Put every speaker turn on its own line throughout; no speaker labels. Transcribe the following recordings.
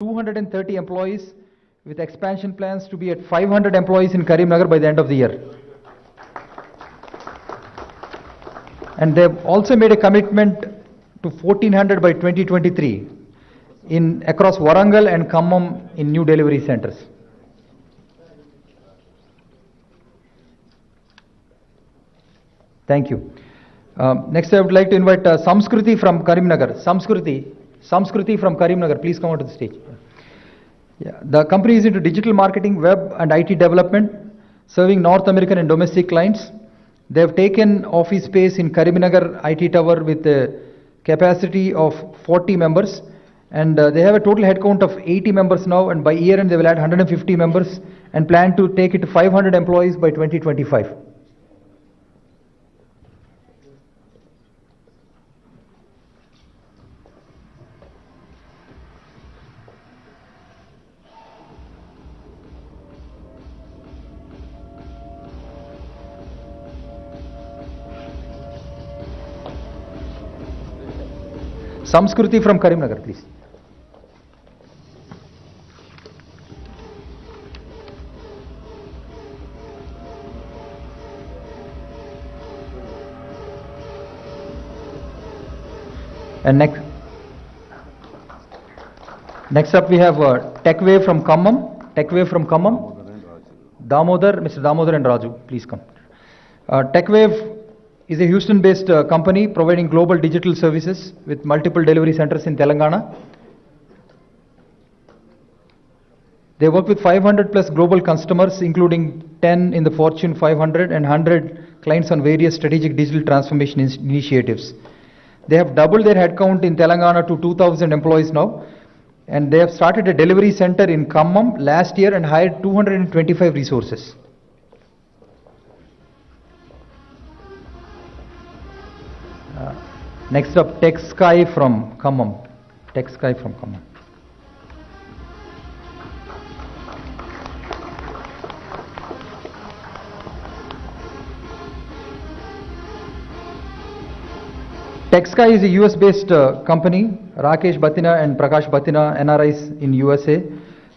230 employees with expansion plans to be at 500 employees in Karimnagar by the end of the year. And they've also made a commitment to 1400 by 2023 across Warangal and Khammam in new delivery centers. Thank you. Next, I would like to invite Samskruti from Karimnagar. Samskruti from Karimnagar, please come onto the stage. Yeah. The company is into digital marketing, web and IT development, serving North American and domestic clients. They have taken office space in Karimnagar IT Tower with a capacity of 40 members, and they have a total headcount of 80 members now, and by year end they will add 150 members and plan to take it to 500 employees by 2025. Samskruti from Karimnagar, please. And next up we have TechWave from Khammam. TechWave from Khammam. Mr. Damodar and Raju, please come. TechWave is a Houston-based company providing global digital services with multiple delivery centers in Telangana. They work with 500 plus global customers, including 10 in the Fortune 500 and 100 clients on various strategic digital transformation initiatives. They have doubled their headcount in Telangana to 2,000 employees now, and they have started a delivery center in Khammam last year and hired 225 resources. Next up, TechSky from Khammam. TechSky from Khammam. TechSky is a US-based company. Rakesh Batina and Prakash Batina, NRIs in USA.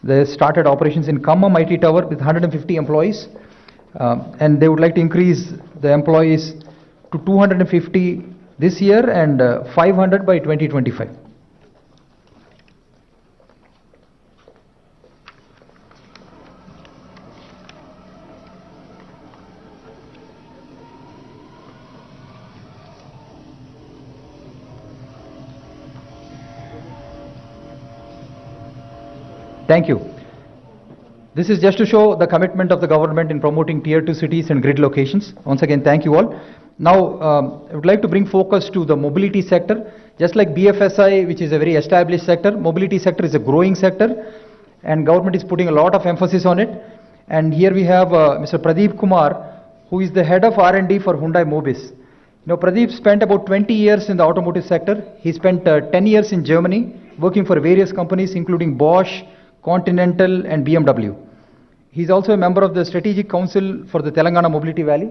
They started operations in Khammam IT Tower with 150 employees, and they would like to increase the employees to 250 this year and 500 by 2025. Thank you. This is just to show the commitment of the government in promoting tier 2 cities and grid locations. Once again, thank you all. Now, I would like to bring focus to the mobility sector. Just like BFSI, which is a very established sector, mobility sector is a growing sector, and government is putting a lot of emphasis on it. And here we have Mr. Pradeep Kumar, who is the head of R&D for Hyundai Mobis. You know, Pradeep spent about 20 years in the automotive sector. He spent 10 years in Germany, working for various companies, including Bosch, Continental, and BMW. He's also a member of the Strategic Council for the Telangana Mobility Valley.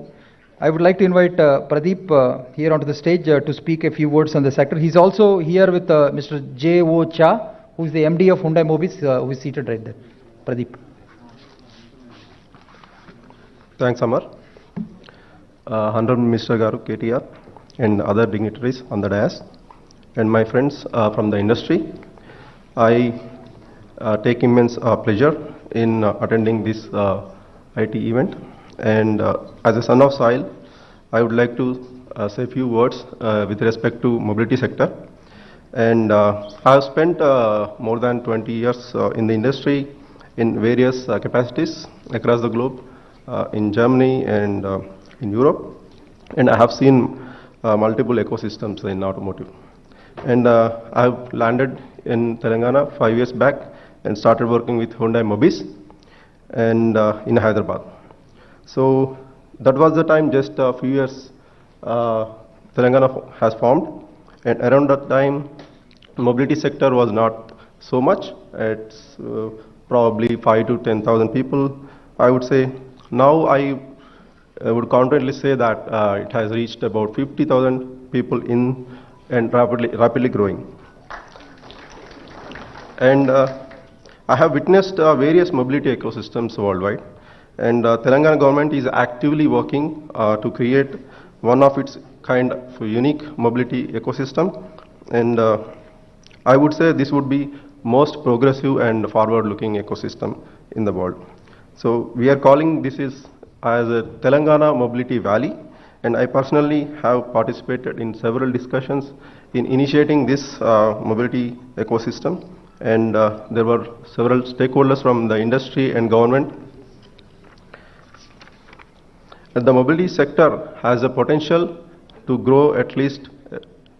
I would like to invite Pradeep here onto the stage to speak a few words on the sector. He's also here with Mr. J.O. Cha, who is the MD of Hyundai Mobis, who is seated right there. Pradeep.
Thanks, Amar. Honorable Mr. Garu, KTR, and other dignitaries on the dais, and my friends from the industry. I take immense pleasure in attending this IT event. And as a son of soil, I would like to say a few words with respect to mobility sector. And I have spent more than 20 years in the industry in various capacities across the globe, in Germany and in Europe. And I have seen multiple ecosystems in automotive. And I have landed in Telangana 5 years back and started working with Hyundai Mobis and in Hyderabad. So that was the time, just a few years Telangana has formed, and around that time mobility sector was not so much. It's probably 5 to 10,000 people, I would say. Now I would confidently say that it has reached about 50,000 people in and rapidly growing. And I have witnessed various mobility ecosystems worldwide, and Telangana government is actively working to create one of its kind of unique mobility ecosystem, and I would say this would be most progressive and forward-looking ecosystem in the world. So we are calling this is as a Telangana Mobility Valley, and I personally have participated in several discussions in initiating this mobility ecosystem, and there were several stakeholders from the industry and government. The mobility sector has the potential to grow at least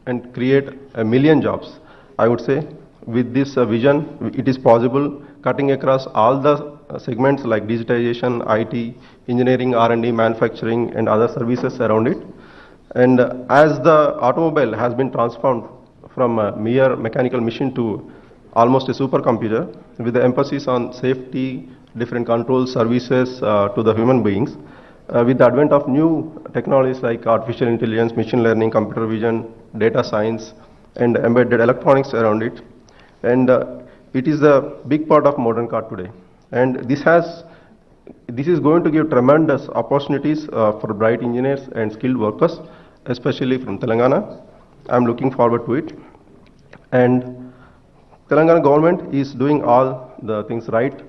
and create 1 million jobs. I would say with this vision, it is possible cutting across all the segments like digitization, IT, engineering, R&D, manufacturing, and other services around it. And as the automobile has been transformed from a mere mechanical machine to almost a supercomputer, with the emphasis on safety, different control services to the human beings, with the advent of new technologies like artificial intelligence, machine learning, computer vision, data science, and embedded electronics around it. And it is a big part of modern car today. And this is going to give tremendous opportunities for bright engineers and skilled workers, especially from Telangana. I'm looking forward to it. And Telangana government is doing all the things right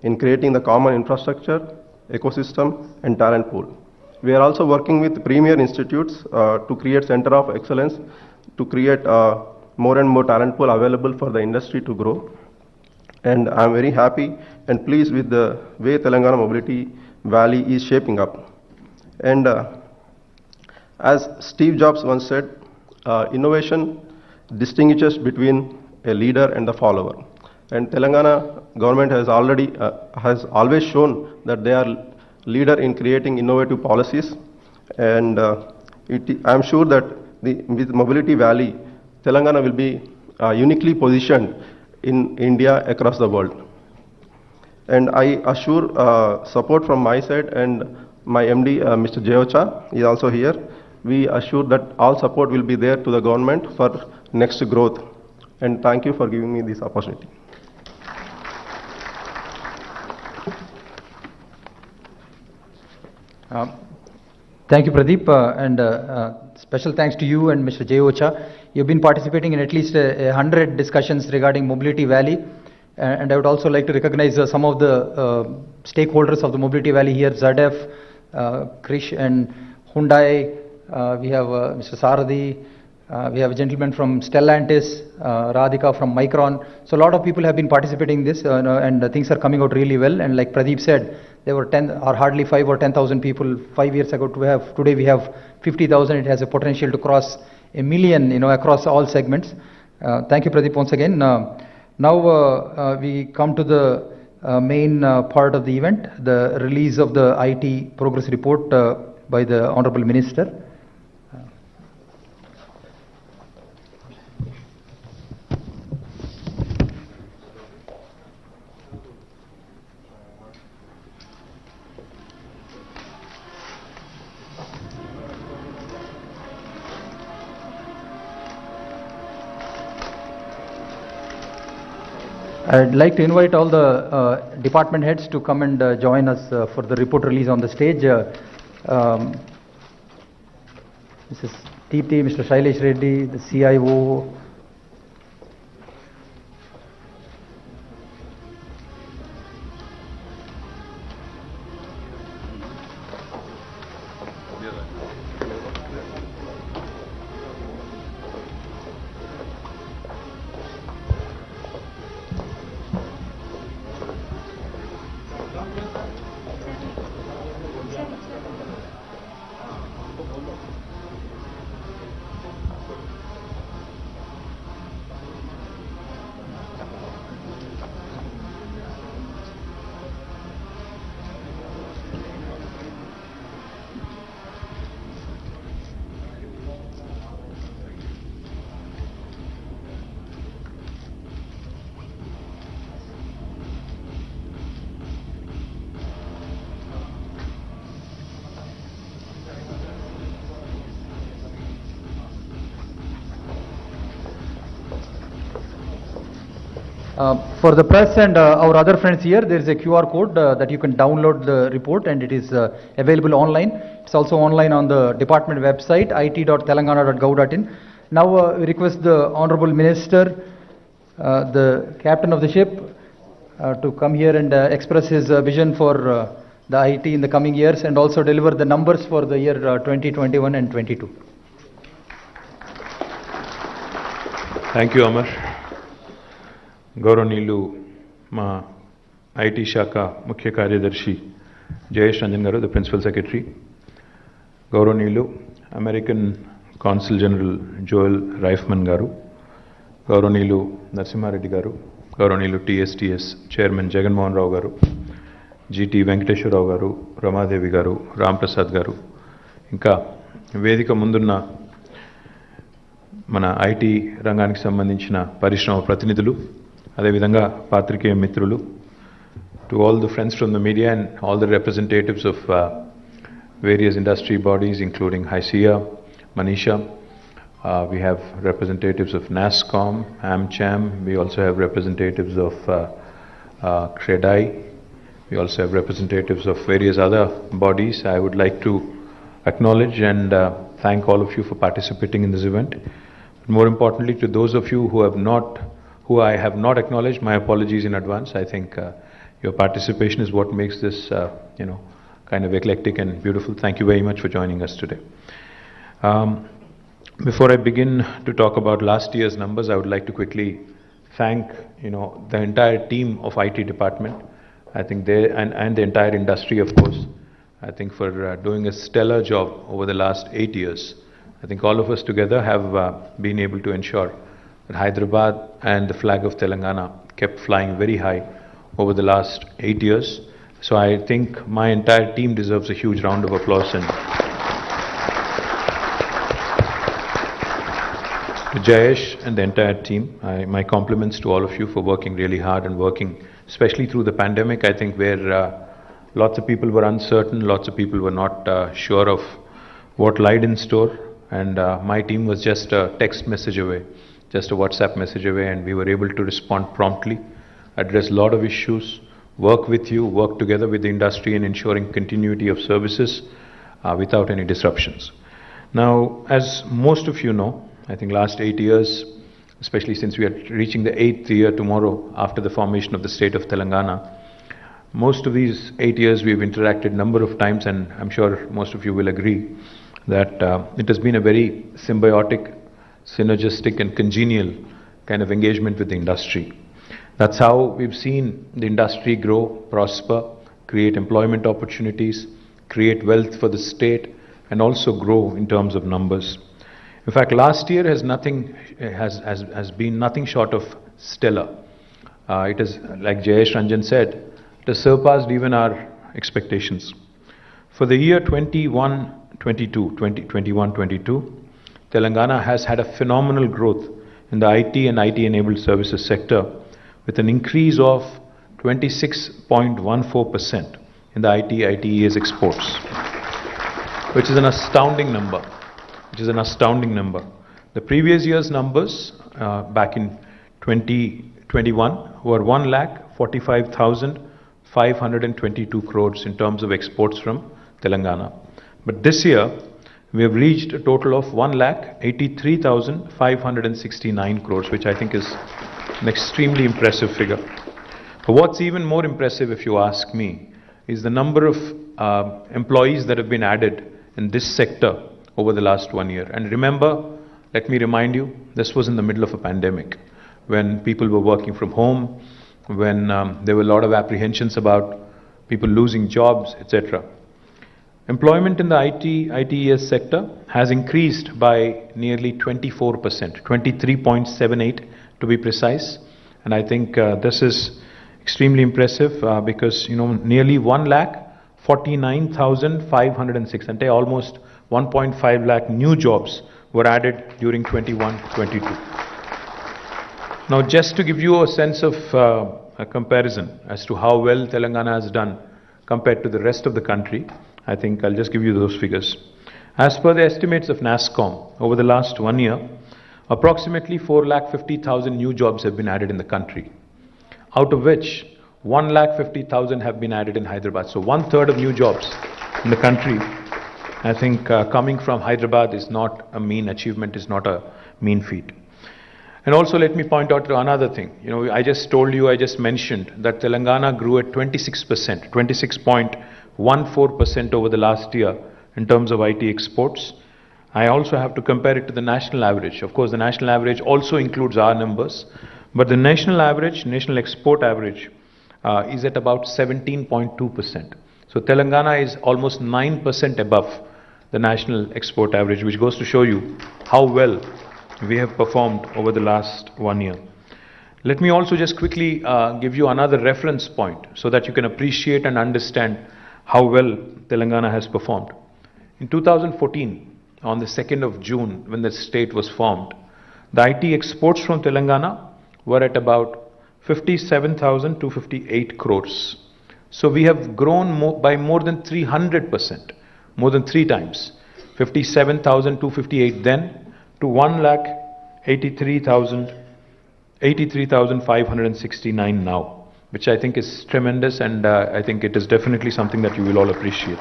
in creating the common infrastructure, ecosystem, and talent pool. We are also working with premier institutes to create center of excellence, to create more and more talent pool available for the industry to grow. And I'm very happy and pleased with the way Telangana Mobility Valley is shaping up. And as Steve Jobs once said, innovation distinguishes between a leader and the follower. And Telangana government has always shown that they are leader in creating innovative policies. And I'm sure that with Mobility Valley, Telangana will be uniquely positioned in India across the world. And I assure support from my side, and my MD, Mr. Jeocha, is also here. We assure that all support will be there to the government for next growth. And thank you for giving me this opportunity.
Thank you, Pradeep, and special thanks to you and Mr. Jeocha. You've been participating in at least 100 discussions regarding Mobility Valley, and I would also like to recognize some of the stakeholders of the Mobility Valley here, ZF, Krish and Hyundai. We have Mr. Saradi. We have a gentleman from Stellantis, Radhika from Micron. So a lot of people have been participating in this, and things are coming out really well. And like Pradeep said, there were 10 or hardly 5 or 10,000 people 5 years ago. Today we have 50,000. It has a potential to cross 1 million, across all segments. Thank you, Pradeep, once again. Now we come to the main part of the event, the release of the IT progress report by the Honorable Minister. I'd like to invite all the department heads to come and join us for the report release on the stage. Mrs. Deepti, Mr. Shailesh Reddy, the CIO. For the press and our other friends here, there is a QR code that you can download the report, and it is available online. It's also online on the department website, it.telangana.gov.in. Now we request the Honorable Minister, the captain of the ship, to come here and express his vision for the IT in the coming years, and also deliver the numbers for the year 2021 and 22.
Thank you, Amar. గౌరవనీయులు మా IT శాఖ ముఖ్య కార్యదర్శి జయేష్ రంజన్ గారు, the principal secretary, గౌరవనీయులు American consul general Joel రైఫ్మన్ గారు, గౌరవనీయులు నరసింహారెడ్డి గారు, గౌరవనీయులు టీఎస్టీఎస్ చైర్మన్ జగన్మోహన్ రావు గారు, జీటీ వెంకటేశ్వరరావు గారు, రమాదేవి గారు, రాంప్రసాద్ గారు, ఇంకా వేదిక ముందున్న మన ఐటీ రంగానికి సంబంధించిన పరిశ్రమ ప్రతినిధులు, అదేవిధంగా పాత్రికేయ మిత్రులు, to all the friends from the media and all the representatives of various industry bodies including HICIA, Manisha. We have representatives of NASSCOM, AmCham. We also have representatives of CREDAI. We also have representatives of various other bodies. I would like to acknowledge and thank all of you for participating in this event. More importantly, to those of you who I have not acknowledged, my apologies in advance. I think your participation is what makes this, kind of eclectic and beautiful. Thank you very much for joining us today. Before I begin to talk about last year's numbers, I would like to quickly thank, the entire team of IT department. I think they and the entire industry, of course. I think for doing a stellar job over the last 8 years. I think all of us together have been able to ensure that Hyderabad and the flag of Telangana kept flying very high over the last 8 years. So I think my entire team deserves a huge round of applause. And to Jayesh and the entire team, my compliments to all of you for working really hard and working, especially through the pandemic, I think, where lots of people were uncertain, lots of people were not sure of what lied in store. And my team was just a text message away, just a WhatsApp message away, and we were able to respond promptly, address a lot of issues, work with you, work together with the industry in ensuring continuity of services without any disruptions. Now, as most of you know, I think last 8 years, especially since we are reaching the 8th year tomorrow after the formation of the state of Telangana, most of these 8 years we've interacted a number of times, and I'm sure most of you will agree that it has been a very symbiotic, synergistic and congenial kind of engagement with the industry. That's how we've seen the industry grow, prosper, create employment opportunities, create wealth for the state, and also grow in terms of numbers. In fact, last year has been nothing short of stellar. It is, like Jayesh Ranjan said, it has surpassed even our expectations. For the year 21-22, Telangana has had a phenomenal growth in the IT and IT-enabled services sector, with an increase of 26.14% in the ITES exports, which is an astounding number. The previous year's numbers back in 2021 were 1,45,522 crores in terms of exports from Telangana. But this year, we have reached a total of 1,83,569 crores, which I think is an extremely impressive figure. But what's even more impressive, if you ask me, is the number of employees that have been added in this sector over the last 1 year. And remember, let me remind you, this was in the middle of a pandemic, when people were working from home, when there were a lot of apprehensions about people losing jobs, etc. Employment in the ITES sector has increased by nearly 24%, 23.78 to be precise. And I think this is extremely impressive because, nearly 1,49,506, and almost 1.5 lakh new jobs were added during 21-22. Now, just to give you a sense of a comparison as to how well Telangana has done compared to the rest of the country, I think I'll just give you those figures. As per the estimates of NASSCOM, over the last 1 year, approximately 4,50,000 new jobs have been added in the country. out of which 1,50,000 have been added in Hyderabad. So 1/3 of new jobs in the country, I think coming from Hyderabad is not a mean achievement, is not a mean feat. And also let me point out to another thing. I just mentioned that Telangana grew at 26%, 26.14% over the last year in terms of IT exports. I also have to compare it to the national average. Of course, the national average also includes our numbers, but the national average, national export average, is at about 17.2%. So Telangana is almost 9% above the national export average, which goes to show you how well we have performed over the last 1 year. Let me also just quickly give you another reference point so that you can appreciate and understand how well Telangana has performed. In 2014, on the 2nd of June, when the state was formed, the IT exports from Telangana were at about 57,258 crores. So we have grown by more than 300%, more than 3 times. 57,258 then to 1,83,569 now, which I think is tremendous, and I think it is definitely something that you will all appreciate.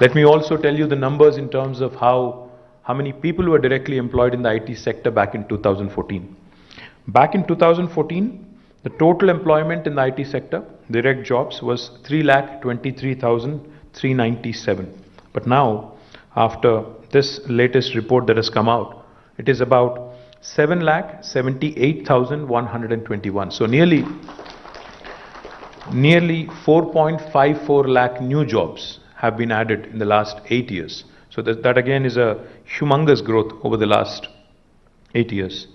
Let me also tell you the numbers in terms of how many people were directly employed in the IT sector back in 2014. Back in 2014, the total employment in the IT sector, direct jobs, was 3,23,397. But now, after this latest report that has come out, it is about 7,78,121. So nearly 4.54 lakh new jobs have been added in the last 8 years. So that again is a humongous growth over the last 8 years.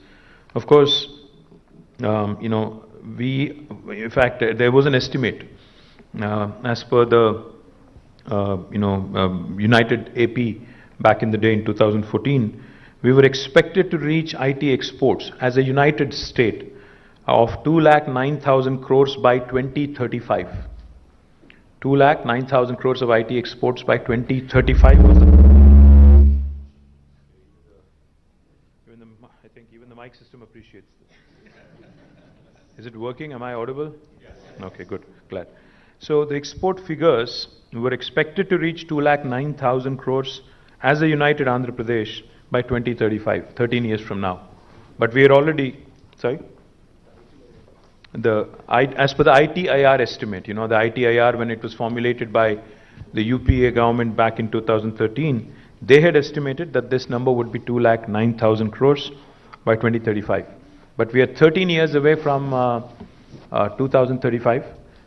Of course, in fact, there was an estimate as per the United AP back in the day in 2014. We were expected to reach IT exports as a united state of 2,09,000 crores by 2035. 2,09,000 crores of IT exports by 2035 was I think even the mic system appreciates this. Is it working? Am I audible? Yes. Okay, good. Glad. So the export figures were expected to reach 2,09,000 crores as a united Andhra Pradesh by 2035, 13 years from now. But we are already, sorry? As per the ITIR estimate, the ITIR, when it was formulated by the UPA government back in 2013, they had estimated that this number would be 2,09,000 crores by 2035. But we are 13 years away from 2035,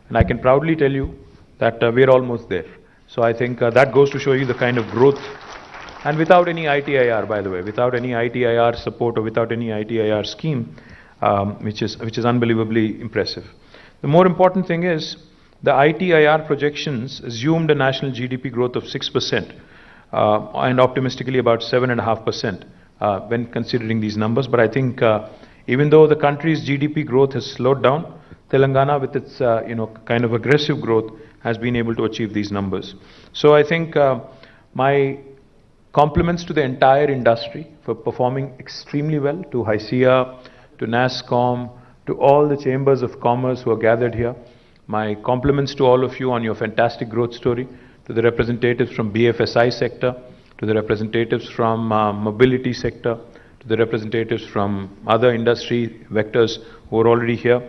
and I can proudly tell you that we are almost there. So I think that goes to show you the kind of growth, and without any ITIR, by the way, without any ITIR support or without any ITIR scheme, which is unbelievably impressive. The more important thing is the ITIR projections assumed a national GDP growth of 6% and optimistically about 7.5% when considering these numbers. But I think even though the country's GDP growth has slowed down, Telangana, with its kind of aggressive growth, has been able to achieve these numbers. So I think my compliments to the entire industry for performing extremely well, to HYCIA, to NASSCOM, to all the chambers of commerce who are gathered here. My compliments to all of you on your fantastic growth story, to the representatives from BFSI sector, to the representatives from mobility sector, to the representatives from other industry vectors who are already here.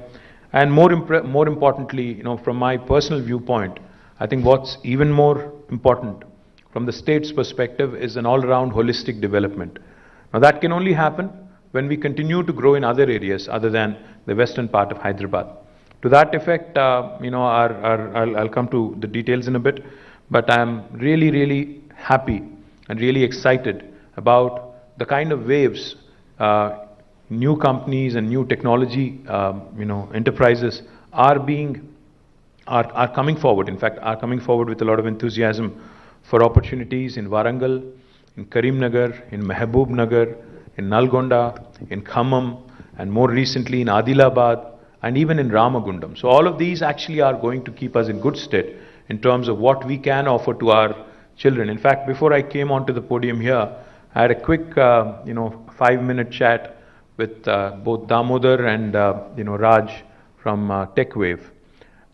And more importantly, from my personal viewpoint, I think what's even more important from the state's perspective is an all-round holistic development. Now that can only happen when we continue to grow in other areas other than the western part of Hyderabad. To that effect, I'll come to the details in a bit, but I'm really, really happy and really excited about the kind of waves new companies and new technology enterprises are coming forward. In fact, are coming forward with a lot of enthusiasm for opportunities in Warangal, in Karimnagar, in Mehboob-Nagar, in Nalgonda, in Khammam, and more recently in Adilabad, and even in Ramagundam. So all of these actually are going to keep us in good stead in terms of what we can offer to our children. In fact, before I came onto the podium here, I had a quick 5-minute chat with both Damodar and Raj from Tech Wave.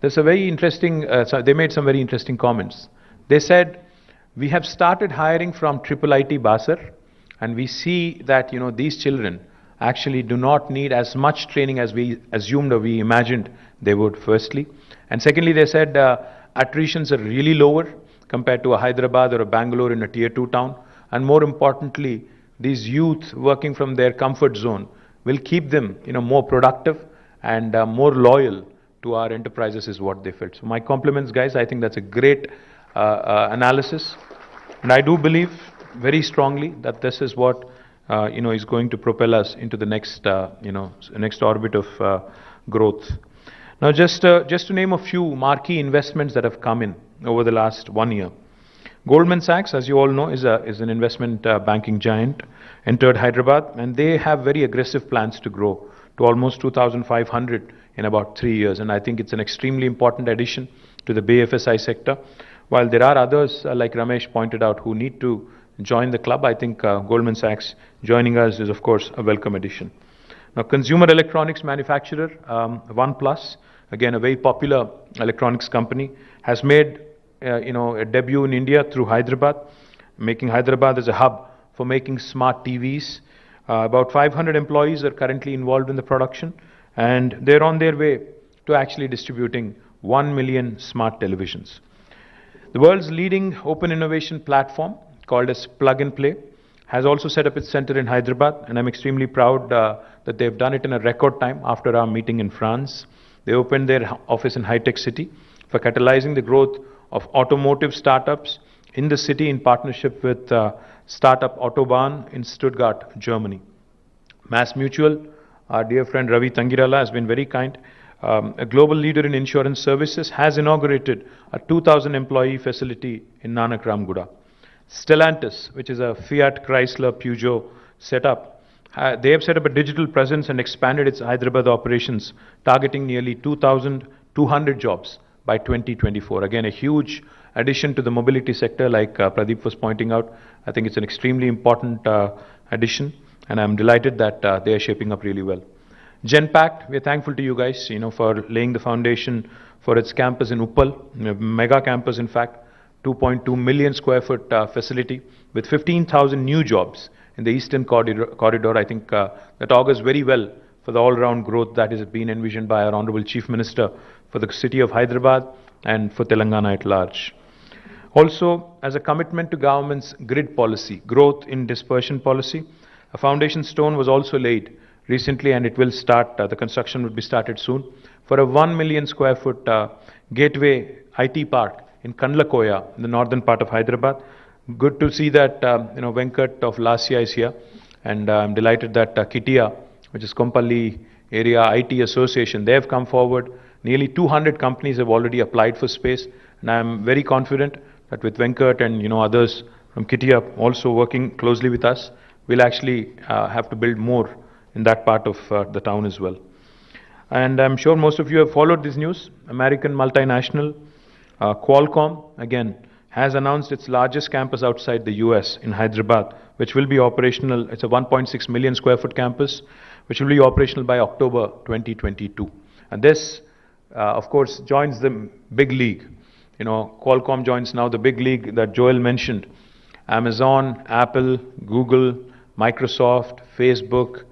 There's a very interesting, they made some very interesting comments. They said, we have started hiring from IIIT Basar, and we see that, these children actually do not need as much training as we assumed or we imagined they would, firstly. And secondly, they said attritions are really lower compared to a Hyderabad or a Bangalore in a tier 2 town. And more importantly, these youth working from their comfort zone will keep them, more productive and more loyal to our enterprises is what they felt. So my compliments, guys. I think that's a great analysis. And I do believe very strongly that this is what, is going to propel us into the next, next orbit of growth. Now, just to name a few marquee investments that have come in over the last 1 year. Goldman Sachs, as you all know, is an investment banking giant, entered Hyderabad, and they have very aggressive plans to grow to almost 2,500 in about 3 years. And I think it's an extremely important addition to the BFSI sector. While there are others, like Ramesh pointed out, who need to join the club, I think Goldman Sachs joining us is, of course, a welcome addition. Now, consumer electronics manufacturer OnePlus, again a very popular electronics company, has made a debut in India through Hyderabad, making Hyderabad as a hub for making smart TVs. About 500 employees are currently involved in the production, and they're on their way to actually distributing 1 million smart televisions. The world's leading open innovation platform, called as Plug and Play, has also set up its center in Hyderabad, and I'm extremely proud that they've done it in a record time after our meeting in France. They opened their office in High-Tech City for catalyzing the growth of automotive startups in the city in partnership with startup Autobahn in Stuttgart, Germany. Mass Mutual, our dear friend Ravi Tangirala has been very kind. A global leader in insurance services has inaugurated a 2,000 employee facility in Nanak Ramguda. Stellantis, which is a Fiat Chrysler Peugeot setup, they have set up a digital presence and expanded its Hyderabad operations, targeting nearly 2,200 jobs by 2024. Again, a huge addition to the mobility sector, like Pradeep was pointing out. I think it's an extremely important addition, and I'm delighted that they are shaping up really well. Genpact, we're thankful to you guys, for laying the foundation for its campus in Uppal, mega campus in fact, 2.2 million square foot facility with 15,000 new jobs in the Eastern Corridor. I think that augurs very well for the all-round growth that is being envisioned by our Honorable Chief Minister for the city of Hyderabad and for Telangana at large. Also, as a commitment to government's grid policy, growth in dispersion policy, a foundation stone was also laid recently, and it will start, the construction will be started soon, for a 1 million square foot gateway IT park in Kandlakoya, in the northern part of Hyderabad. Good to see that, Venkat of Lasya is here, and I'm delighted that KTR, which is Kompalli Area IT Association, they have come forward. Nearly 200 companies have already applied for space, and I'm very confident that with Venkat and others from KTR also working closely with us, we'll actually have to build more in that part of the town as well. And I'm sure most of you have followed this news. American multinational Qualcomm, again, has announced its largest campus outside the US in Hyderabad, which will be operational. It's a 1.6 million square foot campus, which will be operational by October 2022. And this, of course, joins the big league. Qualcomm joins now the big league that Joel mentioned. Amazon, Apple, Google, Microsoft, Facebook,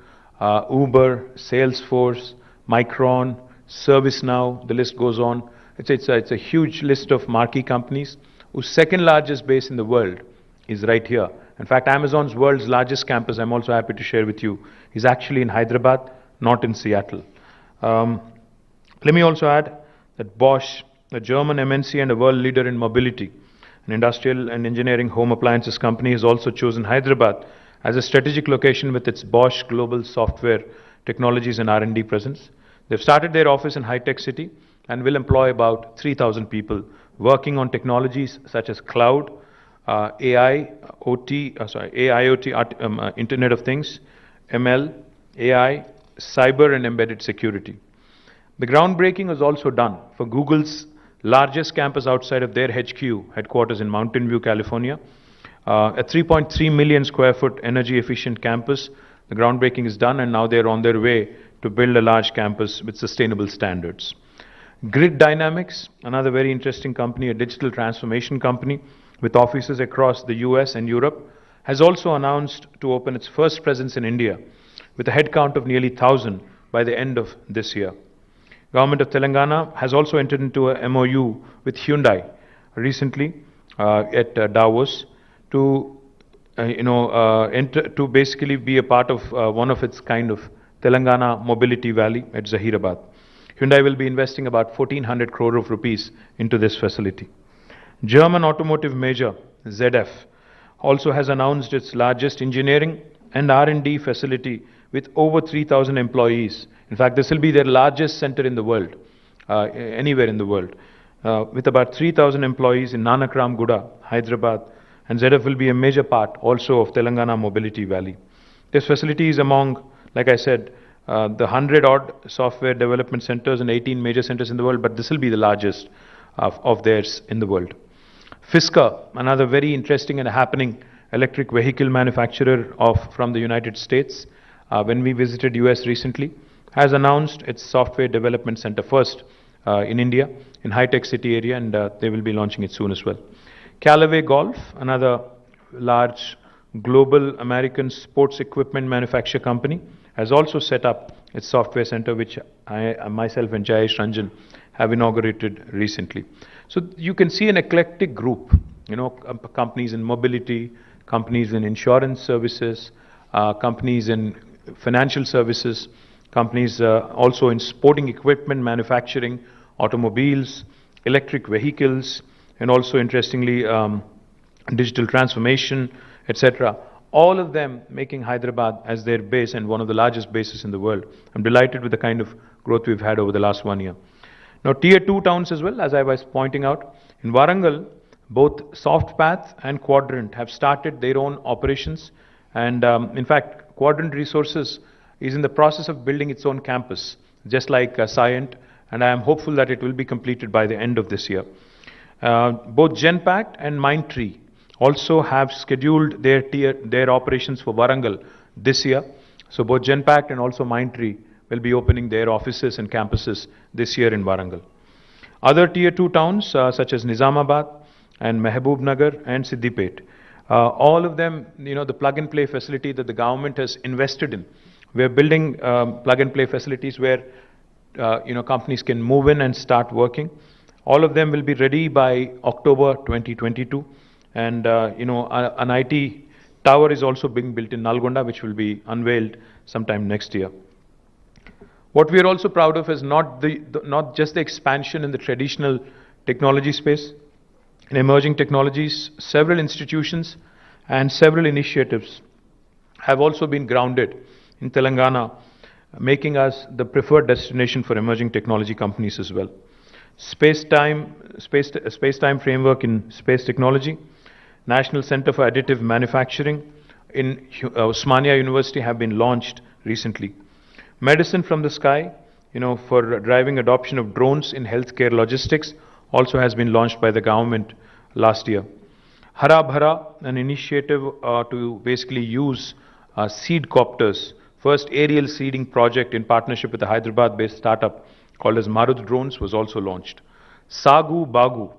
Uber, Salesforce, Micron, ServiceNow, the list goes on. It's a huge list of marquee companies whose second largest base in the world is right here. In fact, Amazon's world's largest campus, I'm also happy to share with you, is actually in Hyderabad, not in Seattle. Let me also add that Bosch, a German MNC and a world leader in mobility, an industrial and engineering home appliances company, has also chosen Hyderabad as a strategic location with its Bosch global software technologies and R&D presence. They've started their office in High-Tech City and will employ about 3,000 people working on technologies such as cloud, AI, OT, AIoT, Internet of Things, ML, AI, cyber and embedded security. The groundbreaking was also done for Google's largest campus outside of their HQ, headquarters in Mountain View, California, a 3.3 million square foot energy efficient campus. The groundbreaking is done, and now they're on their way to build a large campus with sustainable standards. Grid Dynamics, another very interesting company, a digital transformation company with offices across the US and Europe, has also announced to open its first presence in India with a headcount of nearly 1,000 by the end of this year. Government of Telangana has also entered into a MOU with Hyundai recently at Davos to to basically be a part of one of its kind of Telangana Mobility Valley at Zahirabad. Hyundai will be investing about 1,400 crore of rupees into this facility. German automotive major ZF also has announced its largest engineering and R&D facility with over 3,000 employees. In fact, this will be their largest center in the world, anywhere in the world, with about 3,000 employees in Nanakram Guda, Hyderabad, and ZF will be a major part also of Telangana Mobility Valley. This facility is among, like I said, the 100-odd software development centers and 18 major centers in the world, but this will be the largest of theirs in the world. Fisker, another very interesting and happening electric vehicle manufacturer from the United States, when we visited US recently, has announced its software development center first in India, in high-tech city area, and they will be launching it soon as well. Callaway Golf, another large global American sports equipment manufacturer company, has also set up its software center, which I myself and Jayesh Ranjan have inaugurated recently. So you can see an eclectic group, companies in mobility, companies in insurance services, companies in financial services, companies also in sporting equipment manufacturing, automobiles, electric vehicles, and also interestingly digital transformation, etc. All of them making Hyderabad as their base and one of the largest bases in the world. I'm delighted with the kind of growth we've had over the last 1 year. Now, Tier 2 towns as well, as I was pointing out. In Warangal, both SoftPath and Quadrant have started their own operations. And in fact, Quadrant Resources is in the process of building its own campus, just like Scient, and I am hopeful that it will be completed by the end of this year. Both Genpact and Mindtree also have scheduled their operations for Warangal this year. So both Genpact and also Mindtree will be opening their offices and campuses this year in Warangal. Other Tier 2 towns such as Nizamabad and Mehboob and Siddipet, all of them, the plug-and-play facility that the government has invested in. We are building plug-and-play facilities where companies can move in and start working. All of them will be ready by October 2022, and an IT tower is also being built in Nalgonda, which will be unveiled sometime next year. What we are also proud of is not just the expansion in the traditional technology space. In emerging technologies, several institutions and several initiatives have also been grounded in Telangana, making us the preferred destination for emerging technology companies as well. Space-time framework in space technology, National Center for Additive Manufacturing in Osmania University have been launched recently. Medicine from the Sky, for driving adoption of drones in healthcare logistics, also has been launched by the government last year. Hara Bhara, an initiative to basically use seed copters, first aerial seeding project in partnership with a Hyderabad-based startup called as Marud Drones, was also launched. Sagu Bagu,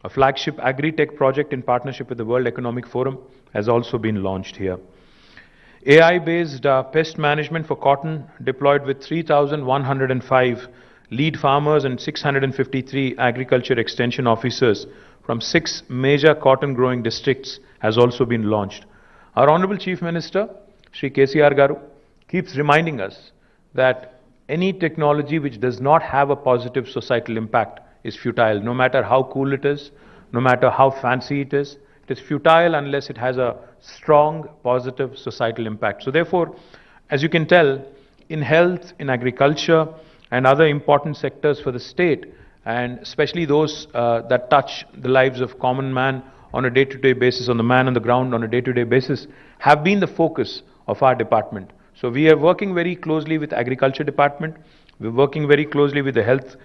a flagship agri-tech project in partnership with the World Economic Forum, has also been launched here. AI-based pest management for cotton deployed with 3,105 lead farmers and 653 agriculture extension officers from 6 major cotton growing districts has also been launched. Our Honorable Chief Minister, Shri KTR Garu, keeps reminding us that any technology which does not have a positive societal impact is futile. No matter how cool it is, no matter how fancy it is futile unless it has a strong positive societal impact. So therefore, as you can tell, in health, in agriculture, and other important sectors for the state, and especially those that touch the lives of common man on a day-to-day basis, on the man on the ground on a day-to-day basis, have been the focus of our department. So we are working very closely with Agriculture Department, we're working very closely with the Health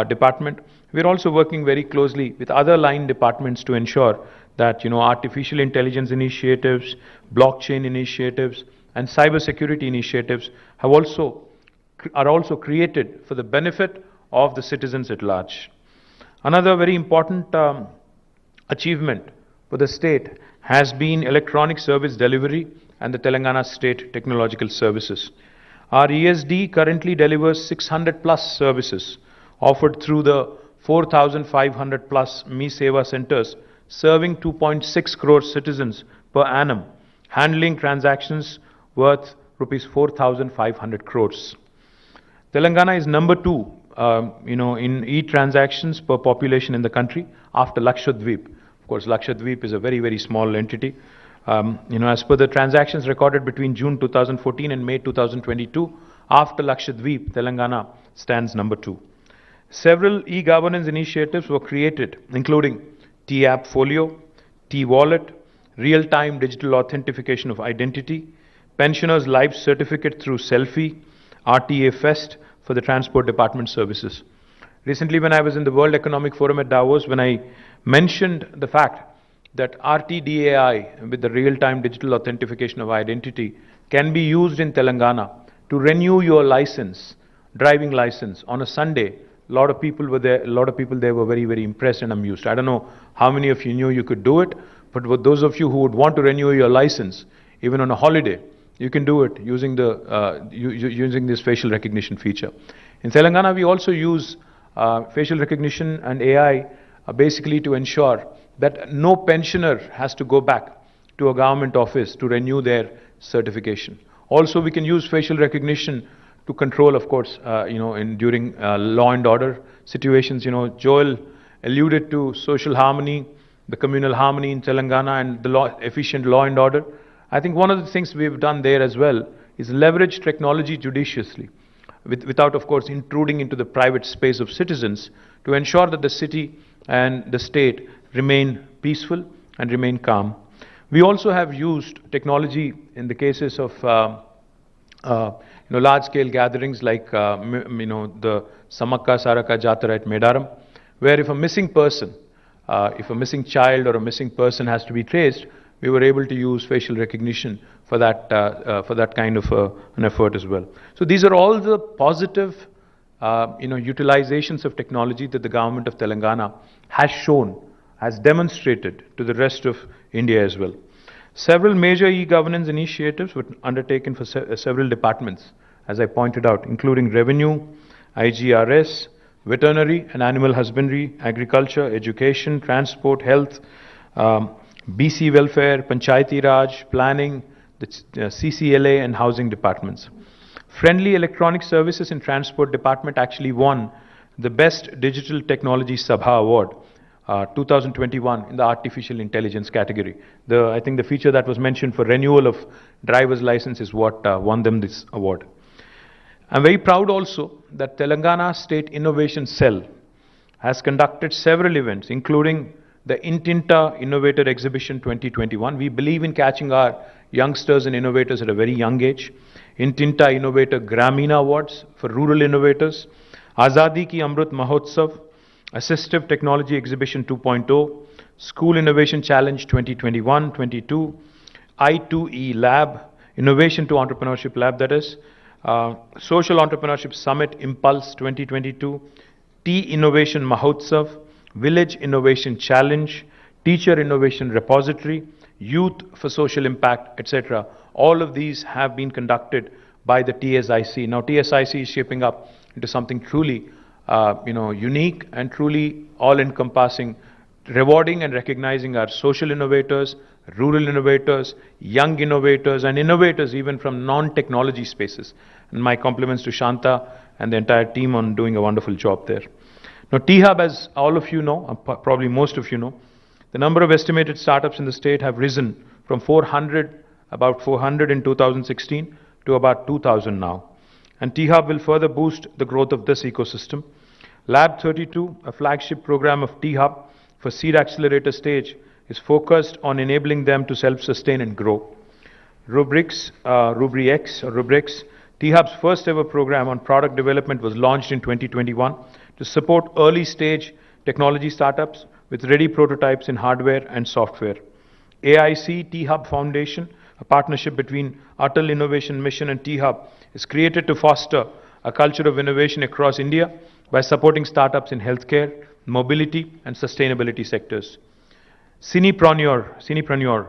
Department, we're also working very closely with other line departments to ensure that artificial intelligence initiatives, blockchain initiatives, and cyber security initiatives have also are also created for the benefit of the citizens at large. Another very important achievement for the state has been electronic service delivery and the Telangana State Technological Services. Our ESD currently delivers 600 plus services offered through the 4,500 plus Me Seva centers, serving 2.6 crore citizens per annum, handling transactions worth rupees 4,500 crores. Telangana is number 2, in e-transactions per population in the country after Lakshadweep. Of course, Lakshadweep is a very, very small entity. As per the transactions recorded between June 2014 and May 2022, after Lakshadweep, Telangana stands number 2. Several e-governance initiatives were created, including T-App Folio, T-Wallet, real-time digital authentication of identity, pensioners' life certificate through selfie, RTA Fest for the Transport Department services. Recently, when I was in the World Economic Forum at Davos, when I mentioned the fact that RTDAI, with the real-time digital authentication of identity, can be used in Telangana to renew your license, driving license, on a Sunday. A lot of people were there. A lot of people there were very, very impressed and amused. I don't know how many of you knew you could do it, but for those of you who would want to renew your license, even on a holiday, you can do it using using this facial recognition feature. In Telangana, we also use facial recognition and AI basically to ensure that no pensioner has to go back to a government office to renew their certification. Also, we can use facial recognition to control, of course, during law and order situations. Joel alluded to social harmony, the communal harmony in Telangana, and the efficient law and order. I think one of the things we've done there as well is leverage technology judiciously, without, of course, intruding into the private space of citizens, to ensure that the city and the state remain peaceful and remain calm. We also have used technology in the cases of large-scale gatherings like the Samakka Saraka Jatara at Medaram, where if a missing person, if a missing child or a missing person has to be traced, we were able to use facial recognition for that kind of an effort as well. So these are all the positive utilizations of technology that the government of Telangana has shown, has demonstrated to the rest of India as well. Several major e-governance initiatives were undertaken for several departments, as I pointed out, including revenue, IGRS, veterinary and animal husbandry, agriculture, education, transport, health, BC welfare, Panchayati Raj, planning, the CCLA and housing departments. Friendly Electronic Services and Transport Department actually won the Best Digital Technology Sabha Award 2021 in the Artificial Intelligence category. I think the feature that was mentioned for renewal of driver's license is what won them this award. I'm very proud also that Telangana State Innovation Cell has conducted several events, including the Intinta Innovator Exhibition 2021. We believe in catching our youngsters and innovators at a very young age. Intinta Innovator Gramina Awards for rural innovators. Azadi Ki Amrut Mahotsav, Assistive Technology Exhibition 2.0, School Innovation Challenge 2021-22, I2E Lab, Innovation to Entrepreneurship Lab, that is, Social Entrepreneurship Summit Impulse 2022, Tea Innovation Mahotsav, Village Innovation Challenge, Teacher Innovation Repository, Youth for Social Impact, etc. All of these have been conducted by the TSIC. Now, TSIC is shaping up into something truly unique and truly all-encompassing, rewarding and recognizing our social innovators, rural innovators, young innovators, and innovators even from non-technology spaces. And my compliments to Shanta and the entire team on doing a wonderful job there. Now, T-Hub, as all of you know, probably most of you know, the number of estimated startups in the state have risen from about 400 in 2016 to about 2,000 now. And T-Hub will further boost the growth of this ecosystem. Lab 32, a flagship program of T-Hub for seed accelerator stage, is focused on enabling them to self-sustain and grow. Rubrix, T-Hub's first ever program on product development was launched in 2021 to support early stage technology startups with ready prototypes in hardware and software. AIC T-Hub Foundation, a partnership between Atal Innovation Mission and T-Hub, is created to foster a culture of innovation across India by supporting startups in healthcare, mobility and sustainability sectors. Cinepreneur,